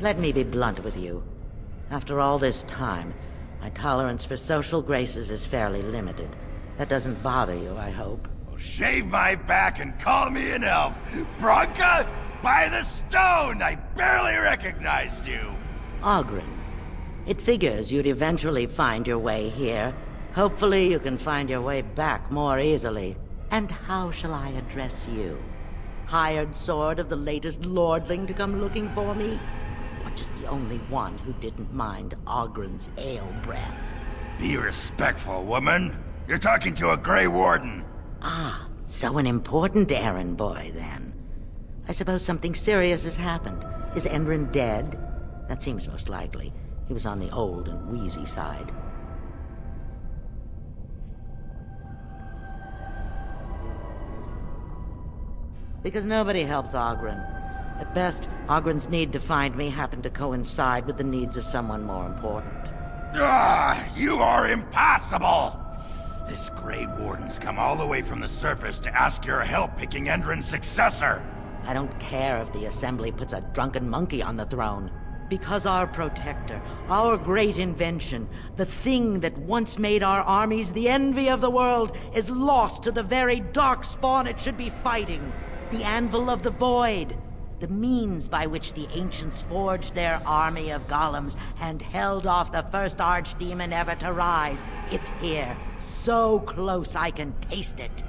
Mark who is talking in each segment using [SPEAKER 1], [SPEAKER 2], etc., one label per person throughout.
[SPEAKER 1] Let me be blunt with you. After all this time, my tolerance for social graces is fairly limited. That doesn't bother you, I hope.
[SPEAKER 2] Well, shave my back and call me an elf. Branka, by the stone! I barely recognized you!
[SPEAKER 1] Ogren. It figures you'd eventually find your way here. Hopefully you can find your way back more easily. And how shall I address you? Hired sword of the latest lordling to come looking for me? Or just the only one who didn't mind Ogren's ale breath?
[SPEAKER 2] Be respectful, woman. You're talking to a Grey Warden.
[SPEAKER 1] Ah, so an important errand boy, then. I suppose something serious has happened. Is Endrin dead? That seems most likely. He was on the old and wheezy side. Because nobody helps Ogren. At best, Ogren's need to find me happened to coincide with the needs of someone more important.
[SPEAKER 2] Ah, you are impossible! This Grey Warden's come all the way from the surface to ask your help picking Endrin's successor.
[SPEAKER 1] I don't care if the Assembly puts a drunken monkey on the throne. Because our protector, our great invention, the thing that once made our armies the envy of the world, is lost to the very dark spawn it should be fighting. The Anvil of the Void. The means by which the ancients forged their army of golems and held off the first archdemon ever to rise. It's here, so close I can taste it.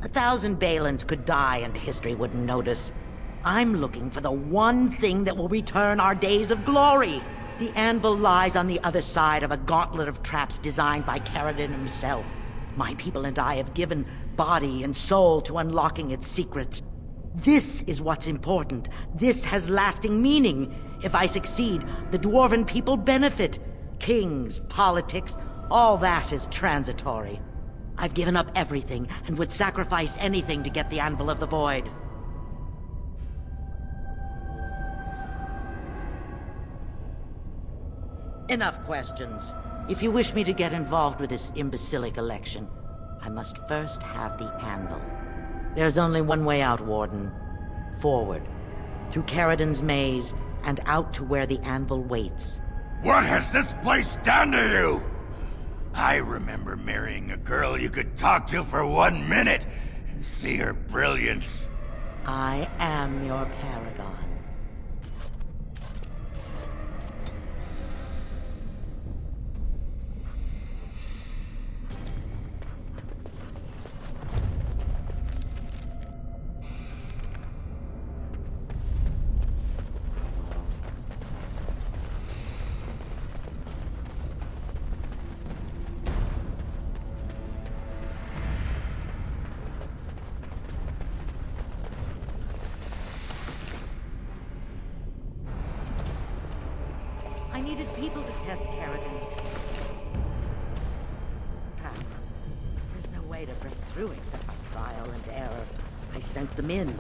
[SPEAKER 1] A thousand Balins could die and history wouldn't notice. I'm looking for the one thing that will return our days of glory. The anvil lies on the other side of a gauntlet of traps designed by Caradon himself. My people and I have given body and soul to unlocking its secrets. This is what's important. This has lasting meaning. If I succeed, the Dwarven people benefit. Kings, politics, all that is transitory. I've given up everything and would sacrifice anything to get the Anvil of the Void. Enough questions. If you wish me to get involved with this imbecilic election, I must first have the Anvil. There's only one way out, Warden. Forward. Through Caradon's maze, and out to where the Anvil waits.
[SPEAKER 2] What has this place done to you? I remember marrying a girl you could talk to for 1 minute and see her brilliance.
[SPEAKER 1] I am your paragon. I needed people to test Caradon's traps. There's no way to break through except by trial and error. I sent them in.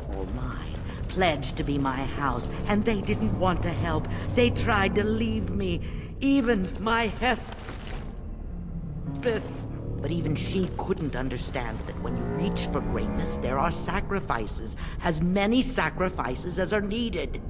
[SPEAKER 1] All mine, pledged to be my house, and they didn't want to help. They tried to leave me. Even my Hespeth. But even she couldn't understand that when you reach for greatness, there are sacrifices. As many sacrifices as are needed.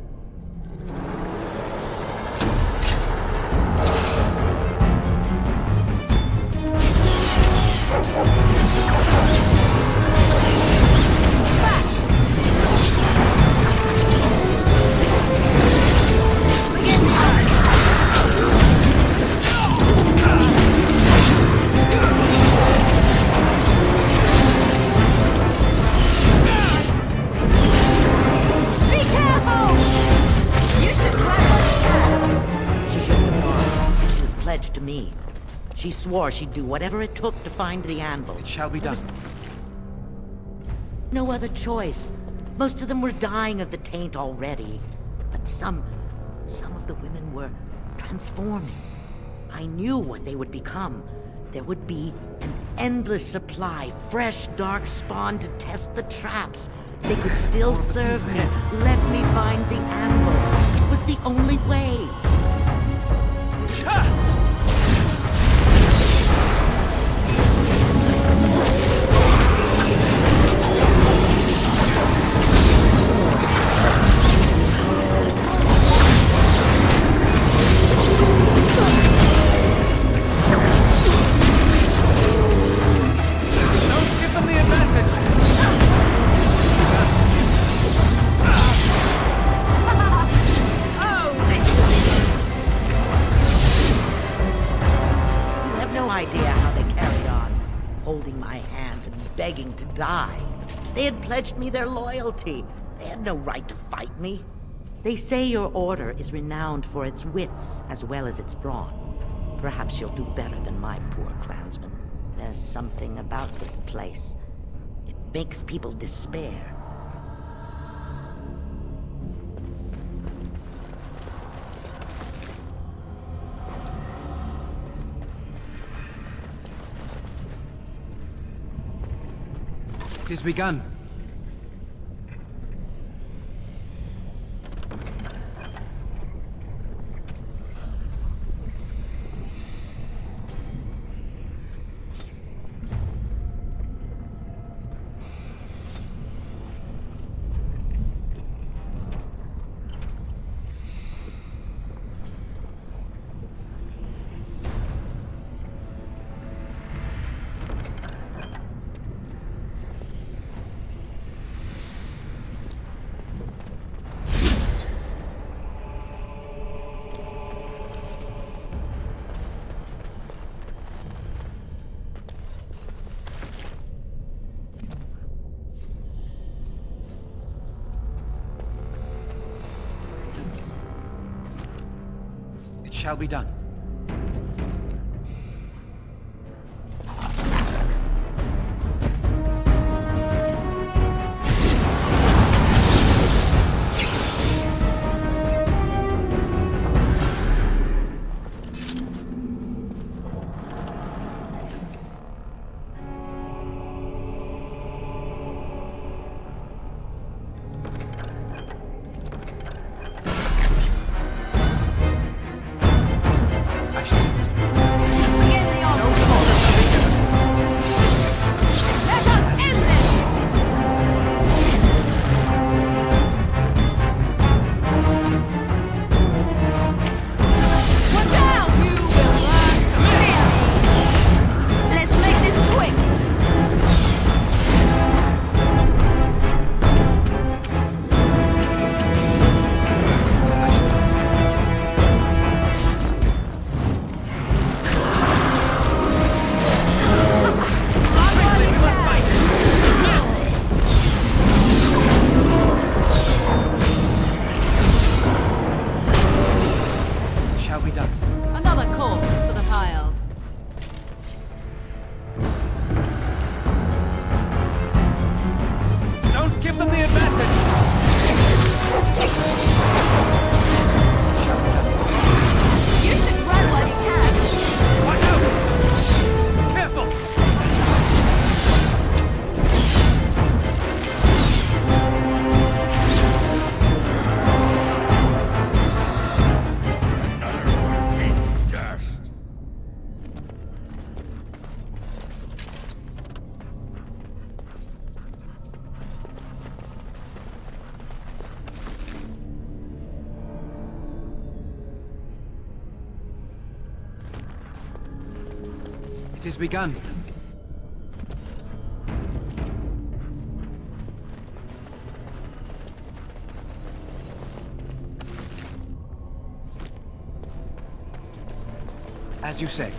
[SPEAKER 1] To me. She swore she'd do whatever it took to find the anvil.
[SPEAKER 3] It shall be done.
[SPEAKER 1] No other choice. Most of them were dying of the taint already. But some of the women were transforming. I knew what they would become. There would be an endless supply, fresh, dark spawn to test the traps. They could still serve me. Let me find the anvil. It was the only way. They had pledged me their loyalty. They had no right to fight me. They say your order is renowned for its wits as well as its brawn. Perhaps you'll do better than my poor clansmen. There's something about this place. It makes people despair.
[SPEAKER 3] It has begun. It shall be done. It has begun. As you say.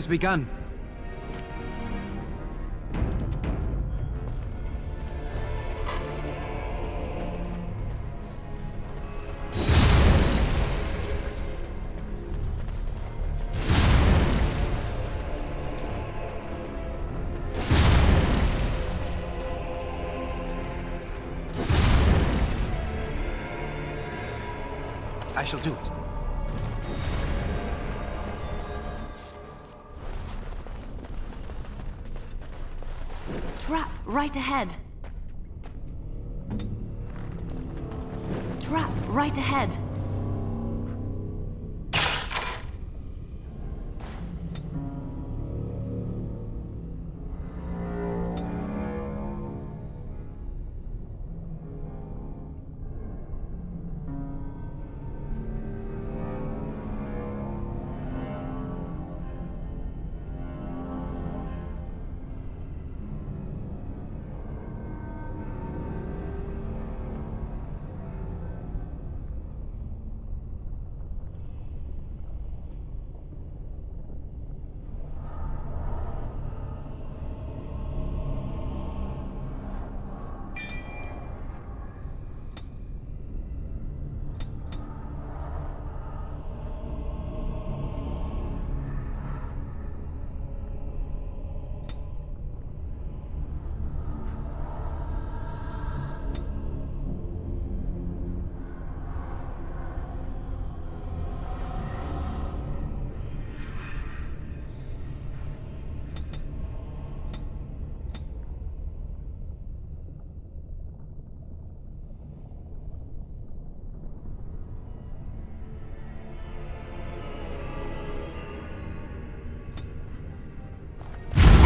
[SPEAKER 3] has begun. I shall do it.
[SPEAKER 4] Trap right ahead. Trap right ahead.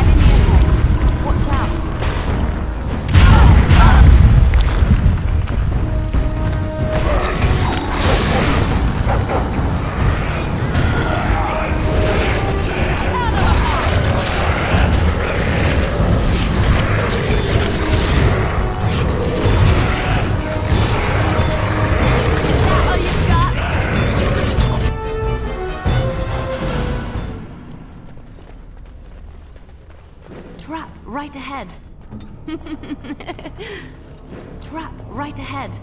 [SPEAKER 4] Enemy ahead. Watch out. Trap right ahead. Trap right ahead.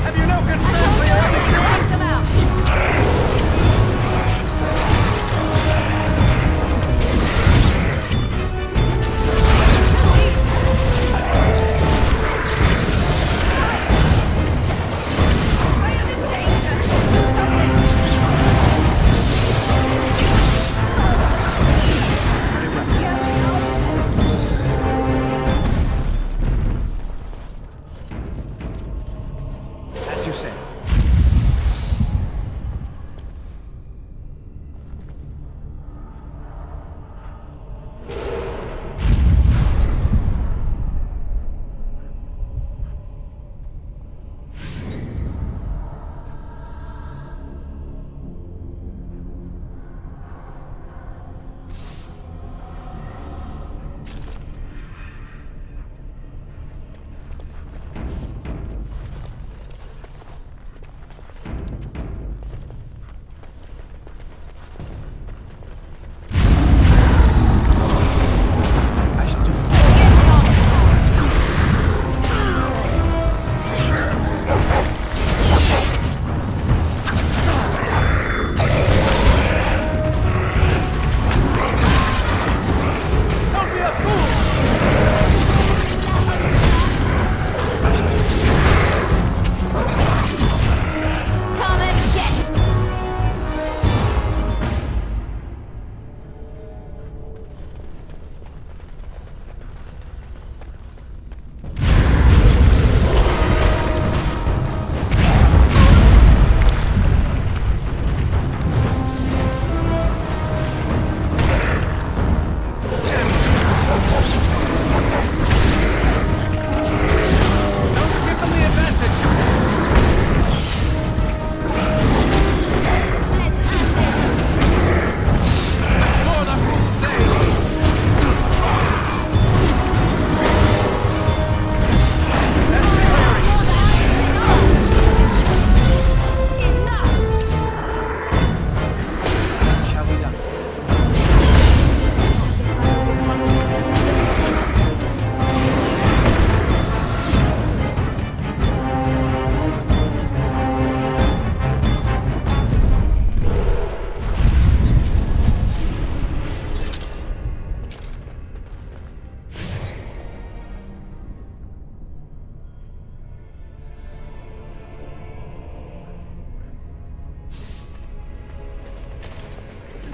[SPEAKER 3] Have you no concern for your
[SPEAKER 4] Take them out.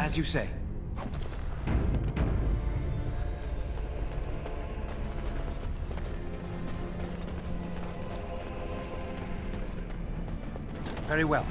[SPEAKER 3] As you say. Very well.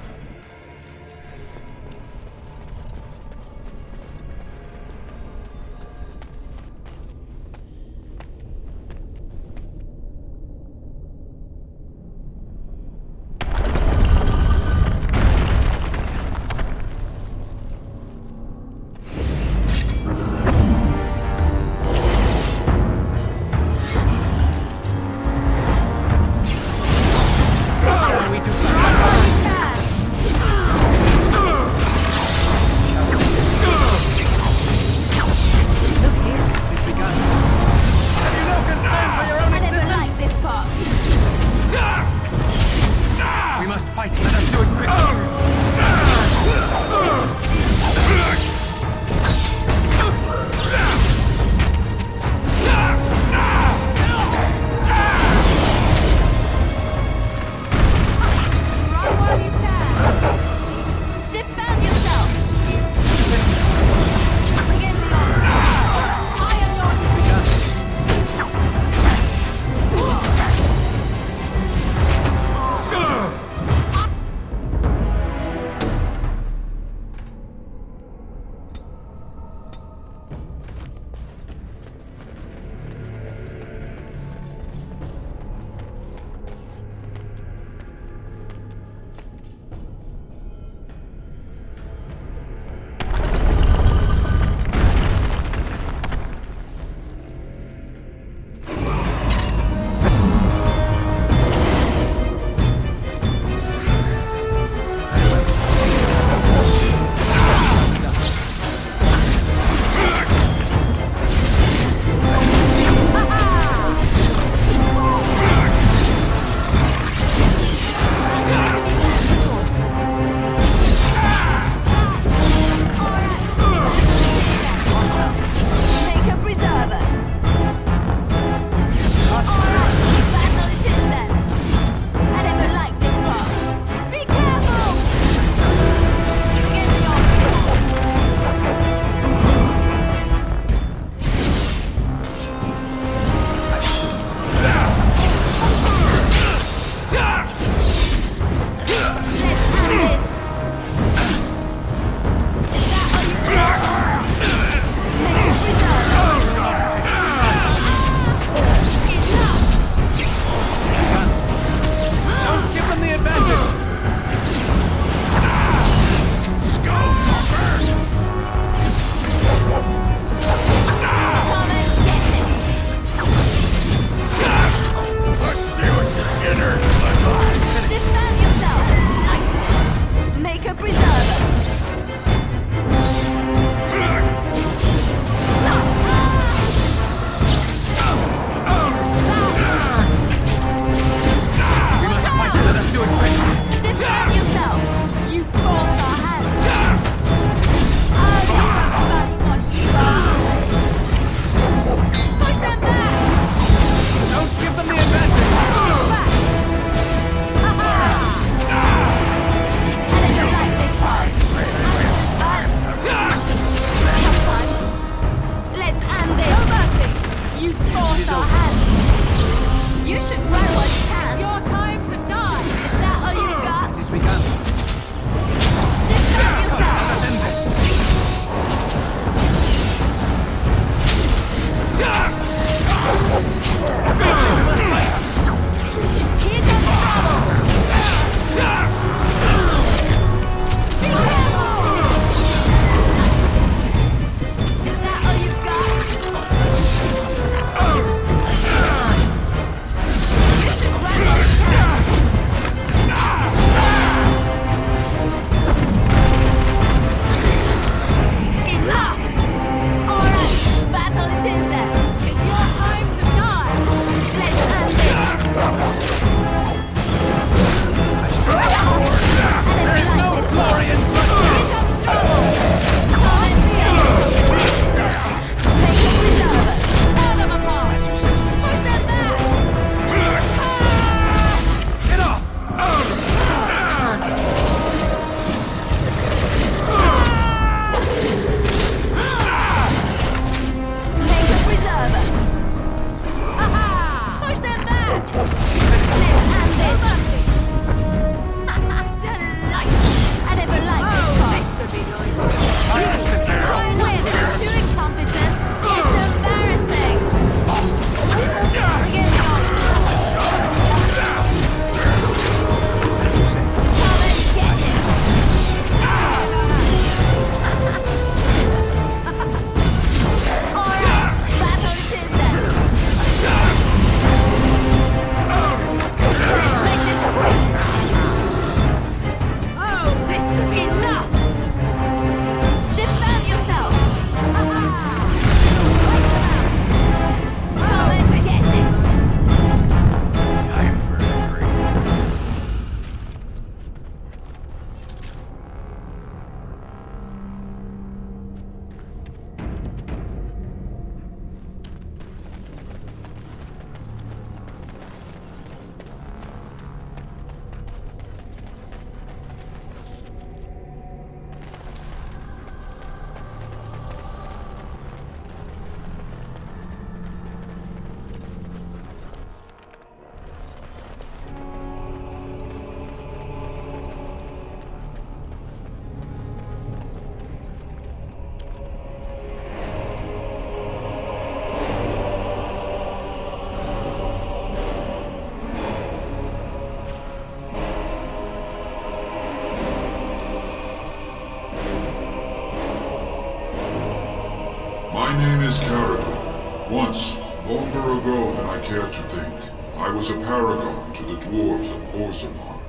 [SPEAKER 5] Once, longer ago than I care to think, I was a paragon to the dwarves of Orzammar.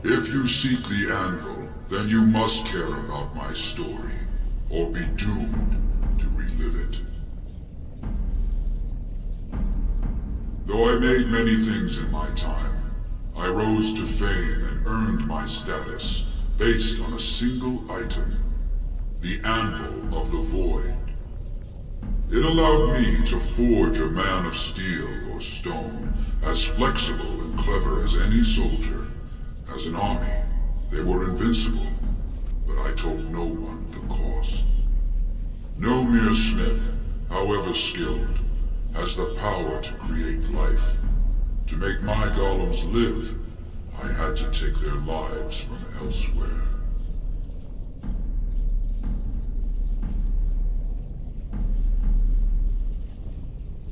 [SPEAKER 5] If you seek the anvil, then you must care about my story, or be doomed to relive it. Though I made many things in my time, I rose to fame and earned my status based on a single item, the Anvil of the Void. It allowed me to forge a man of steel or stone, as flexible and clever as any soldier. As an army, they were invincible, but I told no one the cost. No mere smith, however skilled, has the power to create life. To make my golems live, I had to take their lives from elsewhere.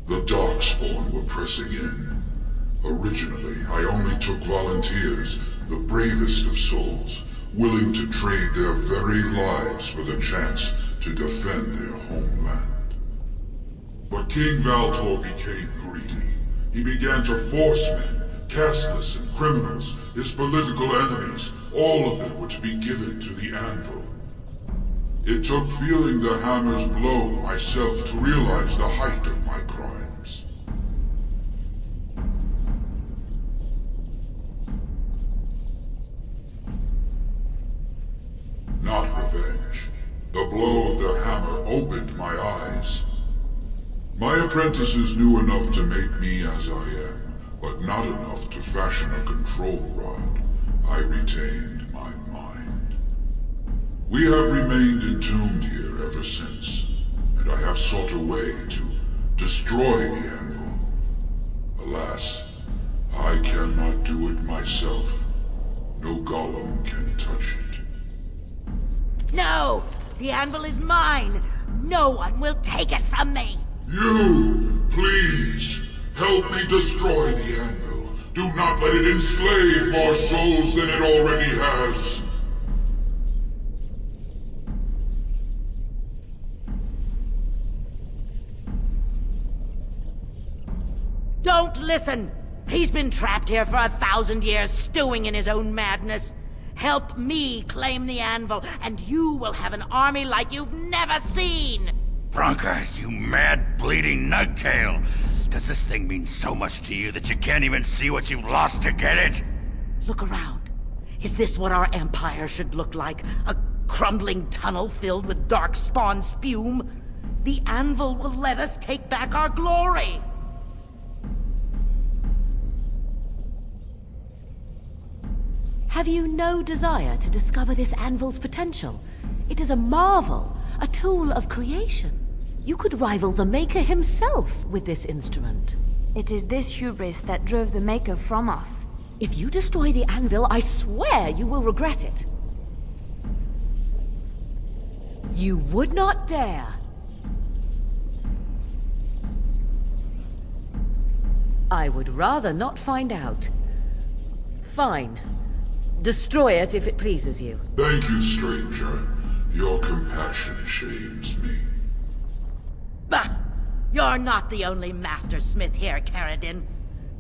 [SPEAKER 5] The Darkspawn were pressing in. Originally, I only took volunteers, the bravest of souls, willing to trade their very lives for the chance to defend their homeland. But King Valtor became greedy. He began to force men, casteless and criminals, his political enemies, all of them were to be given to the Anvil. It took feeling the hammer's blow myself to realize the height of my crimes. Not revenge. The blow of the hammer opened my eyes. My apprentices knew enough to make me as I am, but not enough to fashion a control rod. I retained my mind. We have remained entombed here ever since, and I have sought a way to destroy the Anvil. Alas, I cannot do it myself. No golem can touch it.
[SPEAKER 1] No! The anvil is mine! No one will take it from me!
[SPEAKER 5] You, please, help me destroy the Anvil. Do not let it enslave more souls than it already has.
[SPEAKER 1] Don't listen! He's been trapped here for 1,000 years, stewing in his own madness. Help me claim the anvil, and you will have an army like you've never seen!
[SPEAKER 2] Branka, you mad, bleeding nugtail! Does this thing mean so much to you that you can't even see what you've lost to get it?
[SPEAKER 1] Look around. Is this what our empire should look like? A crumbling tunnel filled with darkspawn spume? The anvil will let us take back our glory!
[SPEAKER 4] Have you no desire to discover this anvil's potential? It is a marvel, a tool of creation. You could rival the Maker himself with this instrument.
[SPEAKER 6] It is this hubris that drove the Maker from us.
[SPEAKER 4] If you destroy the anvil, I swear you will regret it. You would not dare. I would rather not find out. Fine. Destroy it if it pleases you.
[SPEAKER 5] Thank you, stranger. Your compassion shames me.
[SPEAKER 1] Bah! You're not the only master smith here, Caradin.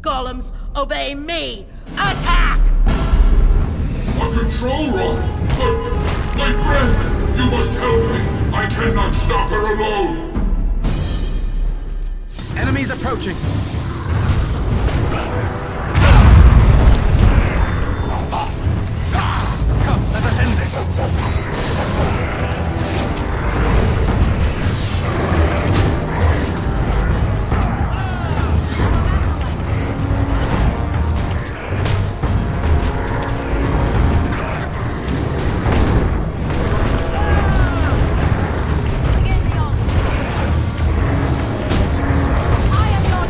[SPEAKER 1] Golems, obey me! Attack!
[SPEAKER 5] A control rod! But, my friend, you must help me. I cannot stop her alone.
[SPEAKER 3] Enemies approaching. Come, let us end this.
[SPEAKER 4] Begin the onslaught. I am your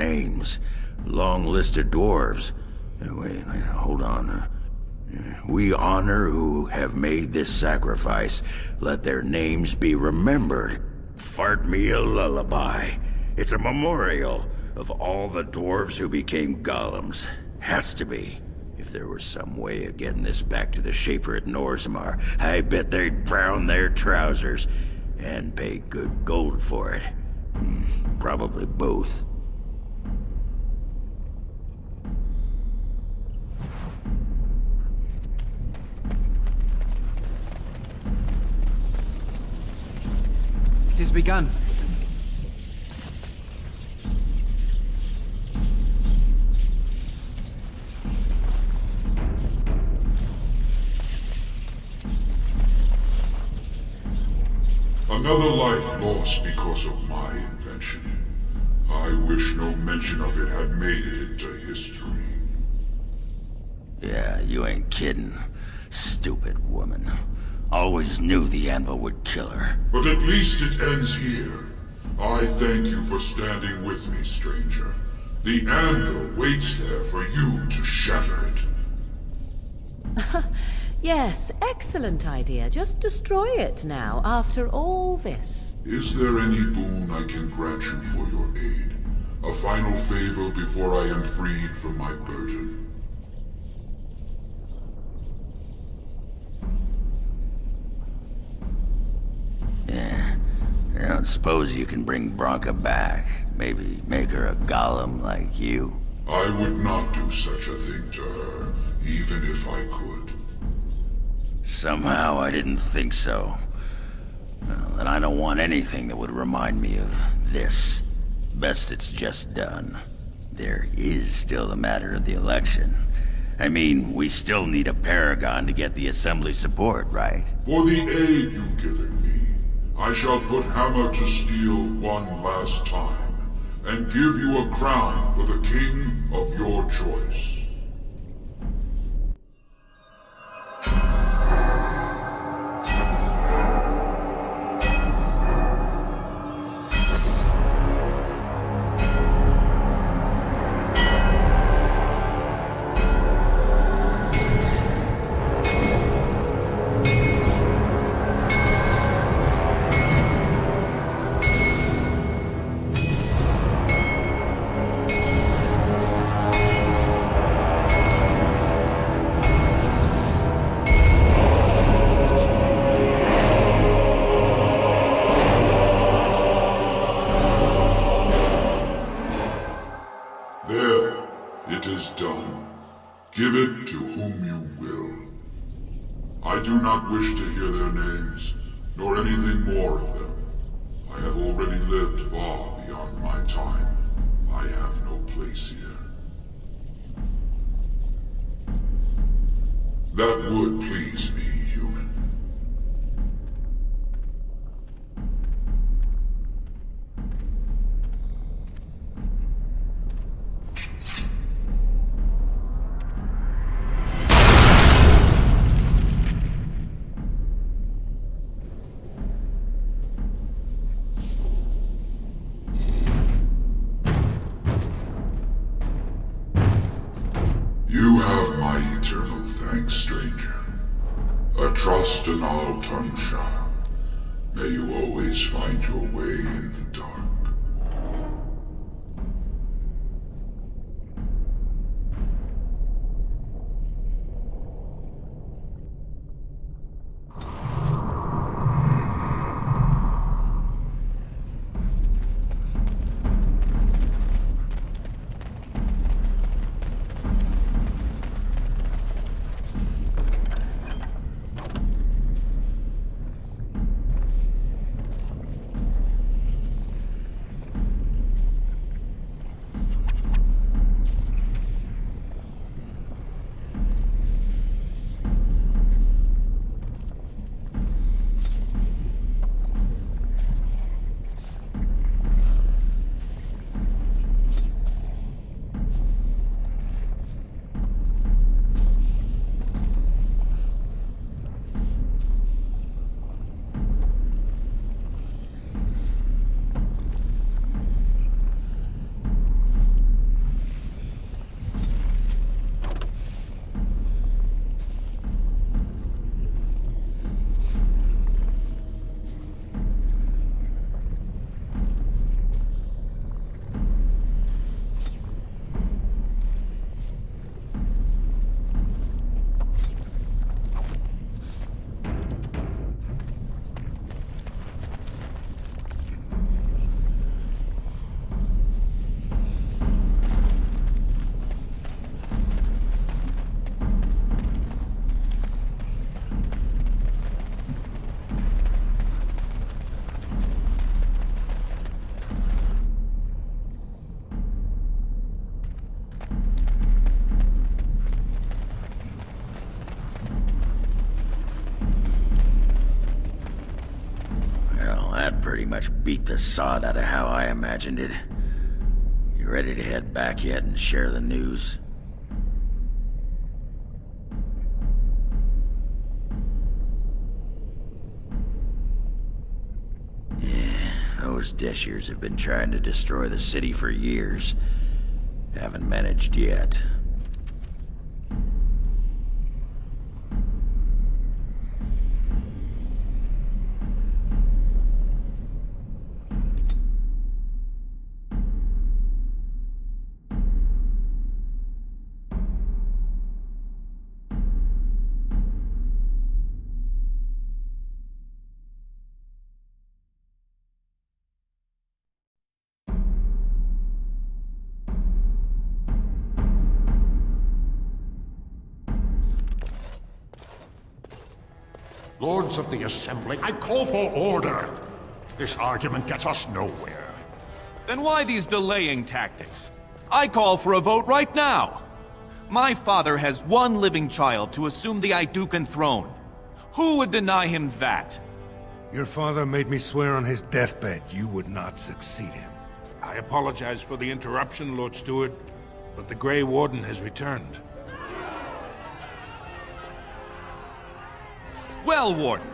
[SPEAKER 2] names. Long list of dwarves. Wait, hold on. We honor who have made this sacrifice. Let their names be remembered. Fart me a lullaby. It's a memorial of all the dwarves who became golems. Has to be. If there was some way of getting this back to the Shaper at Norzamar, I bet they'd brown their trousers. And pay good gold for it. Probably both.
[SPEAKER 7] It has begun.
[SPEAKER 5] Another life lost because of my invention. I wish no mention of it had made it into history.
[SPEAKER 2] Yeah, you ain't kidding. Stupid woman. Always knew the anvil would kill her.
[SPEAKER 5] But at least it ends here. I thank you for standing with me, stranger. The anvil waits there for you to shatter it.
[SPEAKER 4] Yes, excellent idea. Just destroy it now, after all this.
[SPEAKER 5] Is there any boon I can grant you for your aid? A final favor before I am freed from my burden?
[SPEAKER 2] Yeah. I don't suppose you can bring Branka back. Maybe make her a golem like you.
[SPEAKER 5] I would not do such a thing to her, even if I could.
[SPEAKER 2] Somehow I didn't think so. Well, and I don't want anything that would remind me of this. Best it's just done. There is still the matter of the election. I mean, we still need a paragon to get the assembly support, right?
[SPEAKER 5] For the aid you've given me, I shall put hammer to steel one last time, and give you a crown for the king of your choice. Give it to whom you will. I do not wish to hear their names, nor anything more of them. I have already lived far beyond my time. I have no place here. That would please me, human. You have my eternal thanks, stranger. A trust in all Tumshire. May you always find your way in the dark.
[SPEAKER 2] pretty much beat the sod out of how I imagined it. You ready to head back yet and share the news? Yeah, those Deshirs have been trying to destroy the city for years. Haven't managed yet.
[SPEAKER 3] Lords of the Assembly, I call for order. This argument gets us nowhere.
[SPEAKER 8] Then why these delaying tactics? I call for a vote right now. My father has one living child to assume the Idukan throne. Who would deny him that?
[SPEAKER 9] Your father made me swear on his deathbed you would not succeed him.
[SPEAKER 10] I apologize for the interruption, Lord Steward, but the Grey Warden has returned.
[SPEAKER 8] Well, Warden,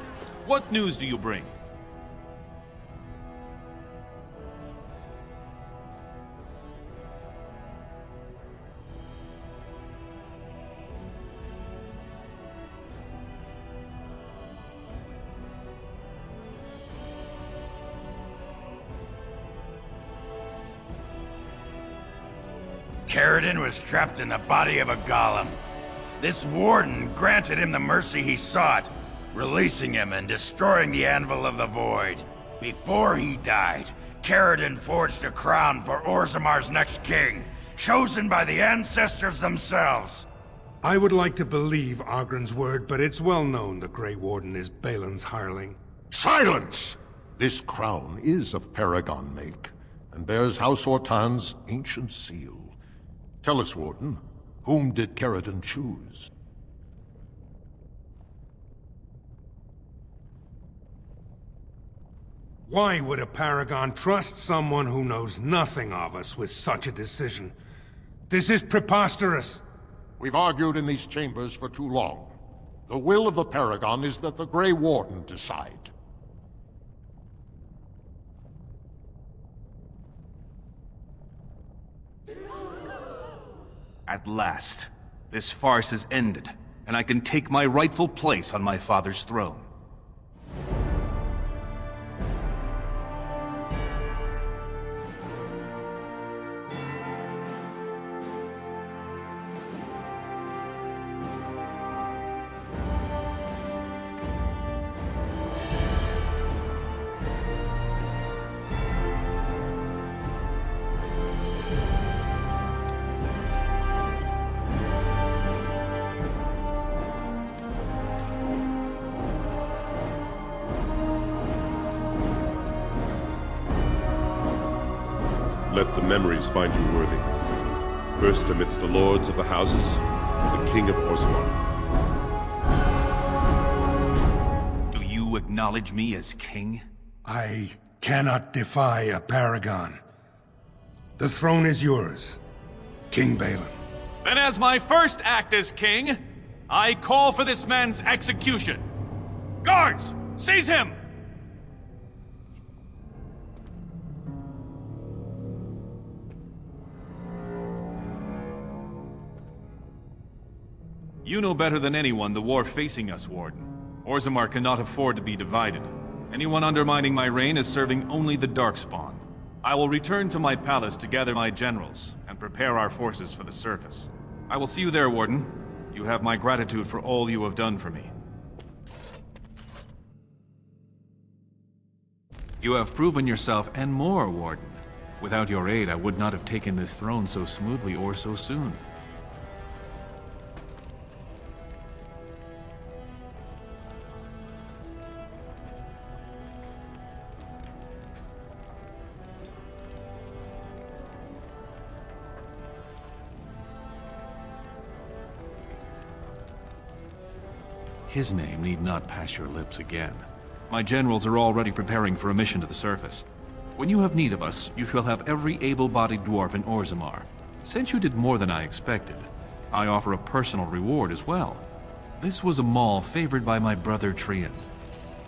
[SPEAKER 8] what news do you bring?
[SPEAKER 2] Caridin was trapped in the body of a golem. This warden granted him the mercy he sought, releasing him and destroying the Anvil of the Void. Before he died, Caridin forged a crown for Orzamar's next king, chosen by the ancestors themselves.
[SPEAKER 9] I would like to believe Ogren's word, but it's well known the Grey Warden is Balin's hireling.
[SPEAKER 3] Silence! This crown is of Paragon make, and bears House Ortan's ancient seal. Tell us, Warden, whom did Caridin choose?
[SPEAKER 9] Why would a Paragon trust someone who knows nothing of us with such a decision? This is preposterous.
[SPEAKER 3] We've argued in these chambers for too long. The will of the Paragon is that the Grey Warden decide.
[SPEAKER 8] At last, this farce is ended, and I can take my rightful place on my father's throne.
[SPEAKER 11] Let the memories find you worthy. First amidst the lords of the houses, the King of Orzammar.
[SPEAKER 8] Do you acknowledge me as king?
[SPEAKER 9] I cannot defy a Paragon. The throne is yours, King Balin.
[SPEAKER 8] Then as my first act as king, I call for this man's execution. Guards, seize him! You know better than anyone the war facing us, Warden. Orzammar cannot afford to be divided. Anyone undermining my reign is serving only the Darkspawn. I will return to my palace to gather my generals and prepare our forces for the surface. I will see you there, Warden. You have my gratitude for all you have done for me. You have proven yourself and more, Warden. Without your aid, I would not have taken this throne so smoothly or so soon. His name need not pass your lips again. My generals are already preparing for a mission to the surface. When you have need of us, you shall have every able-bodied dwarf in Orzammar. Since you did more than I expected, I offer a personal reward as well. This was a mall favored by my brother Trian.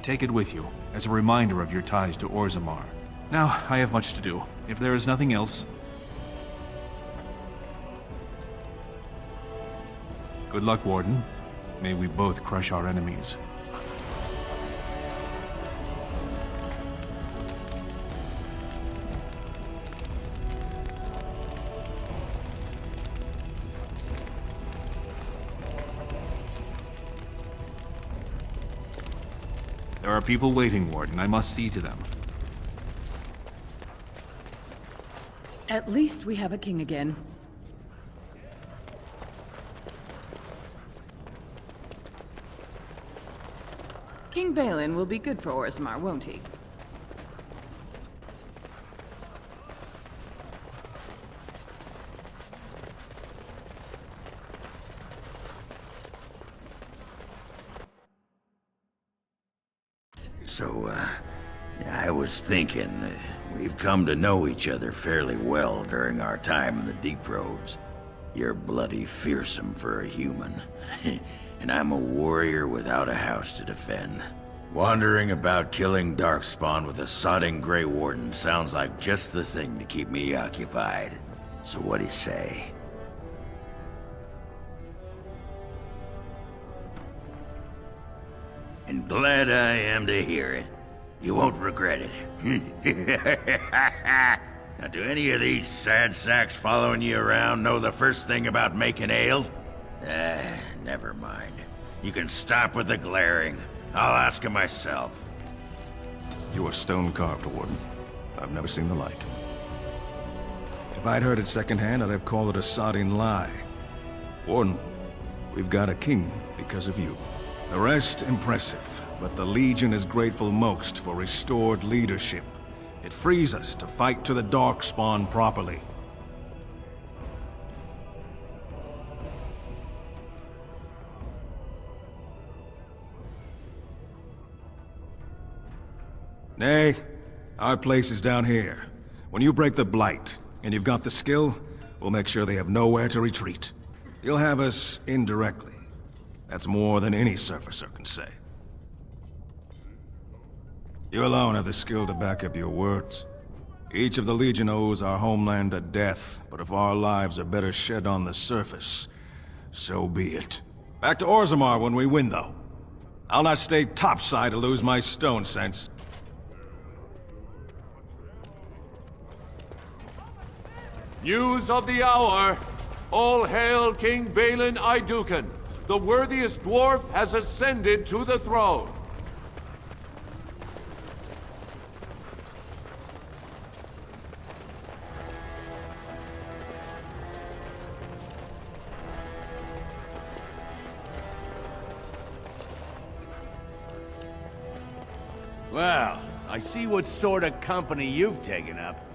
[SPEAKER 8] Take it with you, as a reminder of your ties to Orzammar. Now, I have much to do. If there is nothing else... Good luck, Warden. May we both crush our enemies. There are people waiting, Warden. I must see to them.
[SPEAKER 12] At least we have a king again. King Balin will be good for Orzammar, won't he?
[SPEAKER 2] So, I was thinking, we've come to know each other fairly well during our time in the Deep Roads. You're bloody fearsome for a human, and I'm a warrior without a house to defend. Wandering about killing Darkspawn with a sodding Grey Warden sounds like just the thing to keep me occupied. So what do you say? And glad I am to hear it. You won't regret it. Now, do any of these sad sacks following you around know the first thing about making ale? Never mind. You can stop with the glaring. I'll ask him myself.
[SPEAKER 13] You are stone-carved, Warden. I've never seen the like. If I'd heard it secondhand, I'd have called it a sodding lie. Warden, we've got a king because of you. The rest, impressive, but the Legion is grateful most for restored leadership. It frees us to fight to the Darkspawn properly. Nay, our place is down here. When you break the Blight, and you've got the skill, we'll make sure they have nowhere to retreat. You'll have us indirectly. That's more than any surfacer can say. You alone have the skill to back up your words. Each of the Legion owes our homeland a death, but if our lives are better shed on the surface, so be it. Back to Orzammar when we win, though. I'll not stay topside to lose my stone sense.
[SPEAKER 14] News of the hour! All hail King Balin Iduken! The worthiest dwarf has ascended to the throne!
[SPEAKER 15] Well, I see what sort of company you've taken up.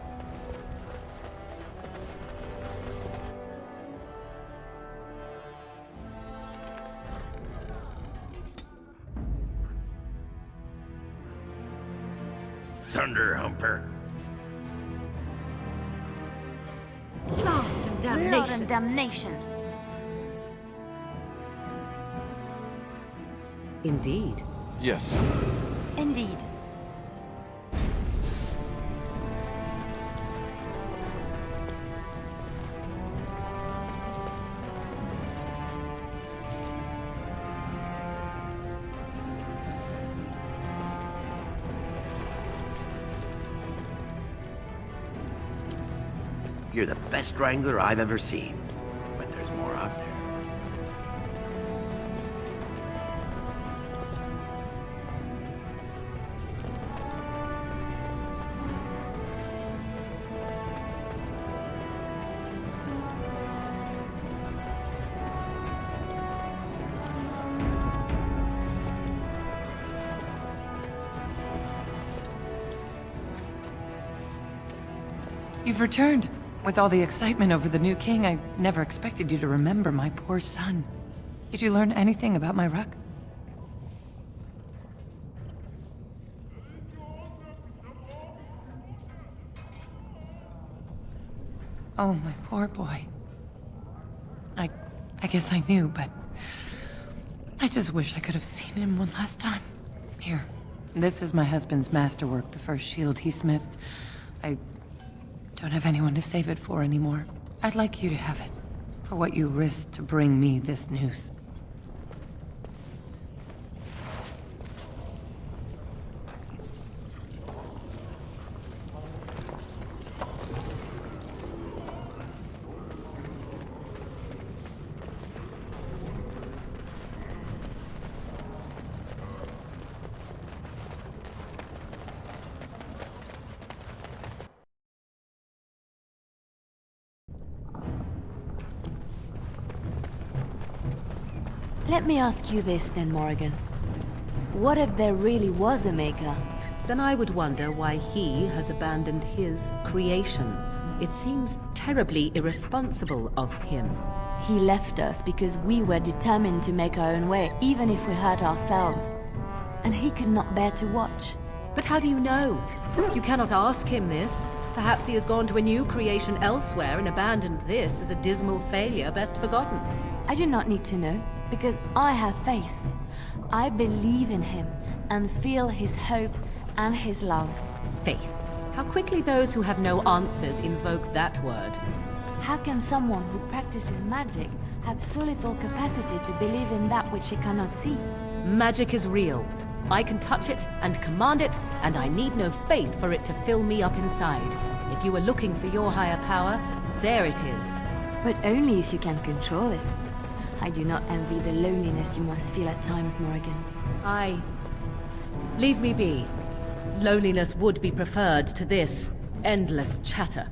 [SPEAKER 2] Thunder Humper.
[SPEAKER 6] Blast and damnation. Blood and damnation.
[SPEAKER 4] Indeed.
[SPEAKER 15] Yes.
[SPEAKER 6] Indeed.
[SPEAKER 15] You're the best wrangler I've ever seen. But there's more out there.
[SPEAKER 12] You've returned. With all the excitement over the new king, I never expected you to remember my poor son. Did you learn anything about my ruck? Oh, my poor boy. I guess I knew, but I just wish I could have seen him one last time. Here, this is my husband's masterwork, the first shield he smithed. I don't have anyone to save it for anymore. I'd like you to have it, for what you risked to bring me this news.
[SPEAKER 6] Let me ask you this then, Morrigan. What if there really was a Maker?
[SPEAKER 4] Then I would wonder why he has abandoned his creation. It seems terribly irresponsible of him.
[SPEAKER 6] He left us because we were determined to make our own way, even if we hurt ourselves. And he could not bear to watch.
[SPEAKER 4] But how do you know? You cannot ask him this. Perhaps he has gone to a new creation elsewhere and abandoned this as a dismal failure best forgotten.
[SPEAKER 6] I do not need to know, because I have faith. I believe in him and feel his hope and his love.
[SPEAKER 4] Faith. How quickly those who have no answers invoke that word.
[SPEAKER 6] How can someone who practices magic have so little capacity to believe in that which he cannot see?
[SPEAKER 4] Magic is real. I can touch it and command it, and I need no faith for it to fill me up inside. If you were looking for your higher power, there it is.
[SPEAKER 6] But only if you can control it. I do not envy the loneliness you must feel at times, Morrigan.
[SPEAKER 4] Leave me be. Loneliness would be preferred to this endless chatter.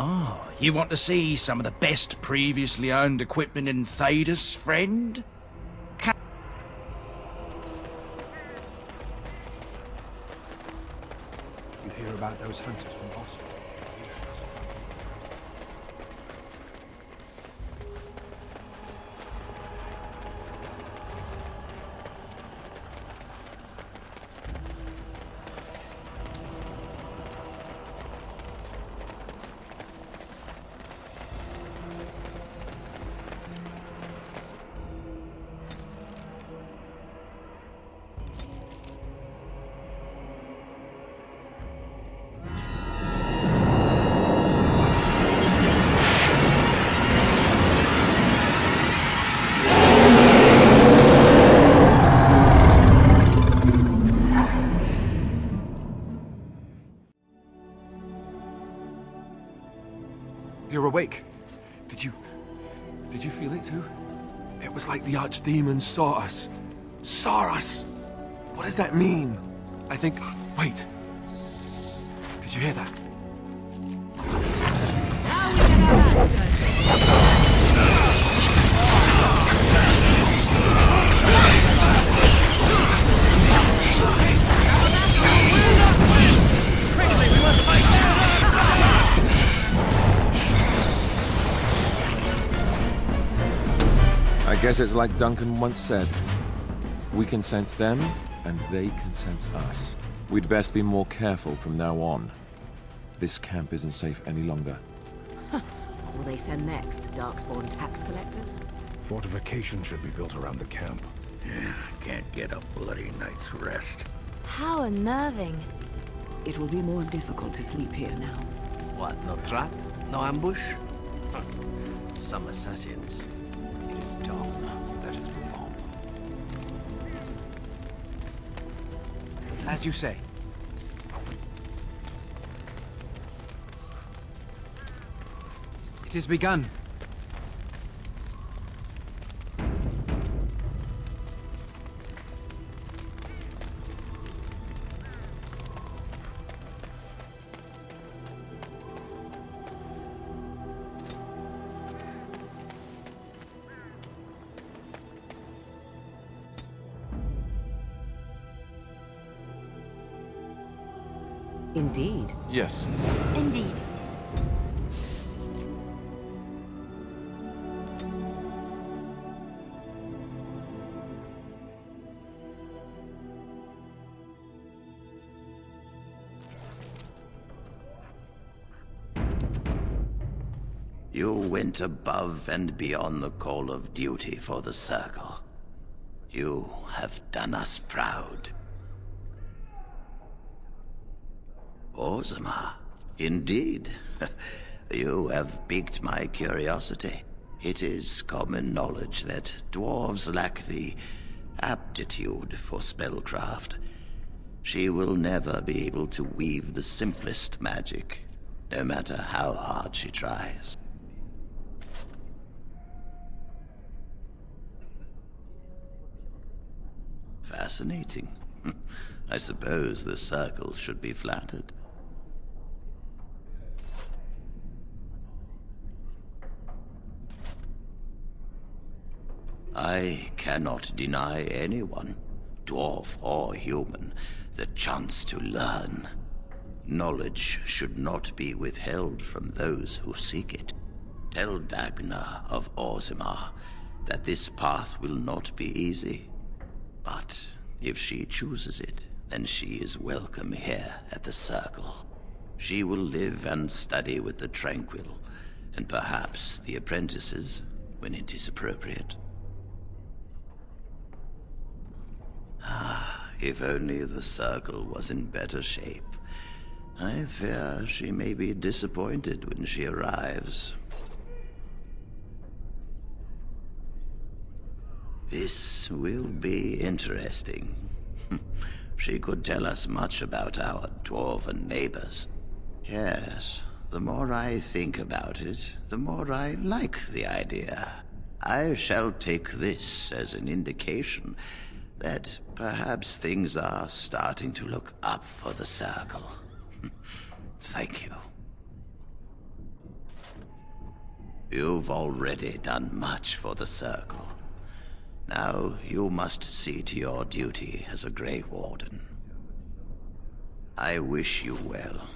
[SPEAKER 15] Oh, you want to see some of the best previously owned equipment in Thedas, friend?
[SPEAKER 13] You hear about those hunters from Boston?
[SPEAKER 16] You're awake. Did you feel it too? It was like the Archdemon saw us. Saw us! What does that mean? I think... Wait. Did you hear that?
[SPEAKER 17] I guess it's like Duncan once said. We can sense them, and they can sense us. We'd best be more careful from now on. This camp isn't safe any longer.
[SPEAKER 4] What will they send next? Darkspawn tax collectors?
[SPEAKER 11] Fortification should be built around the camp.
[SPEAKER 2] Yeah, can't get a bloody night's rest.
[SPEAKER 6] How unnerving.
[SPEAKER 18] It will be more difficult to sleep here now.
[SPEAKER 19] What, no trap? No ambush? Some assassins. It is dawn. Let us move on.
[SPEAKER 7] As you say. It has begun.
[SPEAKER 4] Indeed.
[SPEAKER 17] Yes.
[SPEAKER 6] Indeed.
[SPEAKER 2] You went above and beyond the call of duty for the Circle. You have done us proud. Orzammar, indeed. You have piqued my curiosity. It is common knowledge that dwarves lack the aptitude for spellcraft. She will never be able to weave the simplest magic, no matter how hard she tries. Fascinating. I suppose the Circle should be flattered. I cannot deny anyone, dwarf or human, the chance to learn. Knowledge should not be withheld from those who seek it. Tell Dagna of Orzammar that this path will not be easy. But if she chooses it, then she is welcome here at the Circle. She will live and study with the Tranquil, and perhaps the apprentices, when it is appropriate. If only the Circle was in better shape. I fear she may be disappointed when she arrives. This will be interesting. She could tell us much about our dwarven neighbors. Yes, the more I think about it, the more I like the idea. I shall take this as an indication that perhaps things are starting to look up for the Circle. Thank you. You've already done much for the Circle. Now you must see to your duty as a Grey Warden. I wish you well.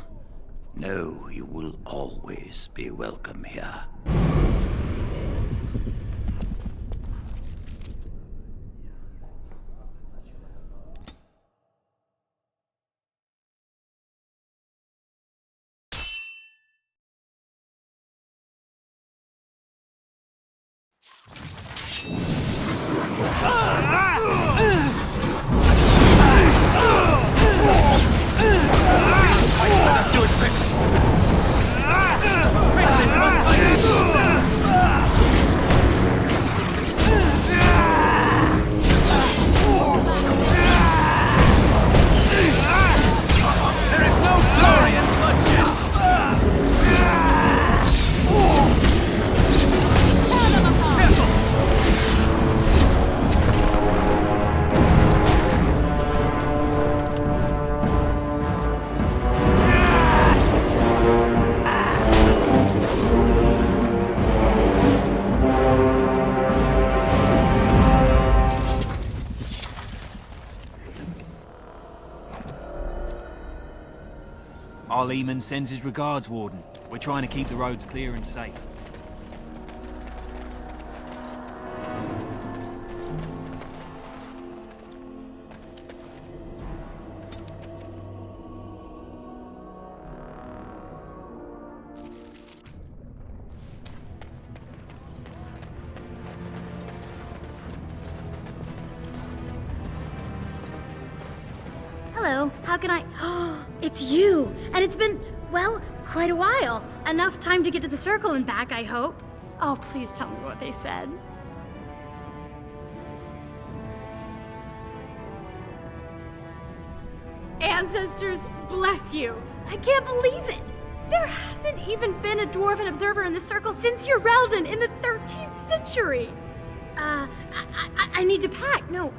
[SPEAKER 2] Know you will always be welcome here.
[SPEAKER 15] Let's do it There is no glory in bloodshed! Our Leman sends his regards, Warden. We're trying to keep the roads clear and safe.
[SPEAKER 20] Hello, how can I... It's you! And it's been, well, quite a while. Enough time to get to the Circle and back, I hope. Oh, please tell me what they said. Ancestors, bless you. I can't believe it. There hasn't even been a dwarven observer in the Circle since Urelden in the 13th century. I need to pack. No,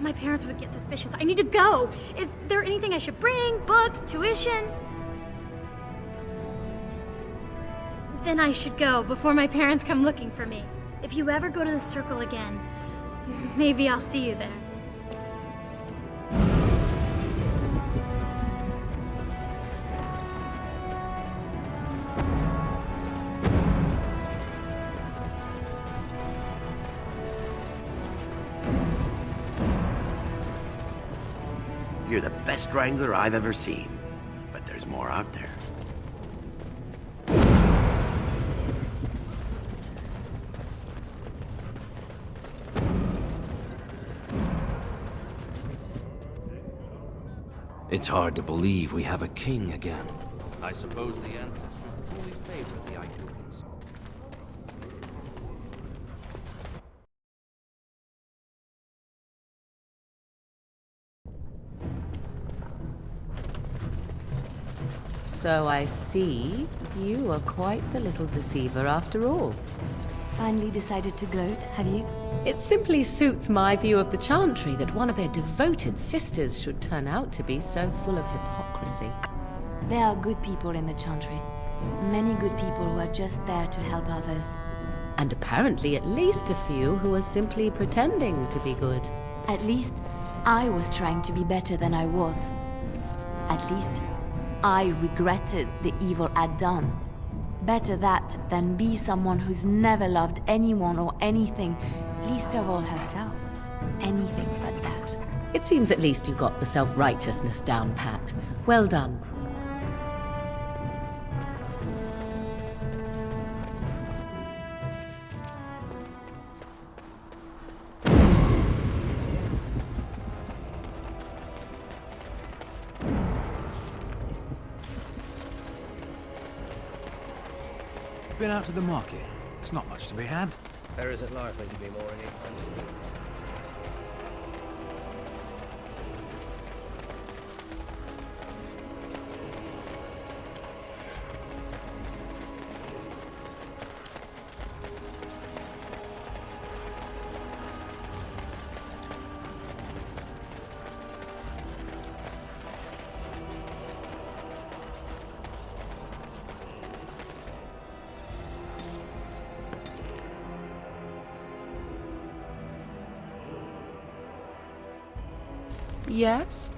[SPEAKER 20] my parents would get suspicious. I need to go. Is there anything I should bring? Books? Tuition? Then I should go before my parents come looking for me. If you ever go to the Circle again, maybe I'll see you there.
[SPEAKER 21] You're the best wrangler I've ever seen, but there's more out there.
[SPEAKER 19] It's hard to believe we have a king again. I suppose the ancestors truly favor the Idukans.
[SPEAKER 4] So I see you are quite the little deceiver after all.
[SPEAKER 6] Finally decided to gloat, have you?
[SPEAKER 4] It simply suits my view of the Chantry that one of their devoted sisters should turn out to be so full of hypocrisy.
[SPEAKER 6] There are good people in the Chantry. Many good people who are just there to help others.
[SPEAKER 4] And apparently at least a few who are simply pretending to be good.
[SPEAKER 6] At least I was trying to be better than I was. At least I regretted the evil I'd done. Better that than be someone who's never loved anyone or anything, least of all herself. Anything but that.
[SPEAKER 4] It seems at least you got the self-righteousness down pat. Well done.
[SPEAKER 15] Been out to the market. There's not much to be had.
[SPEAKER 19] There isn't likely to be more in England.
[SPEAKER 4] Yes?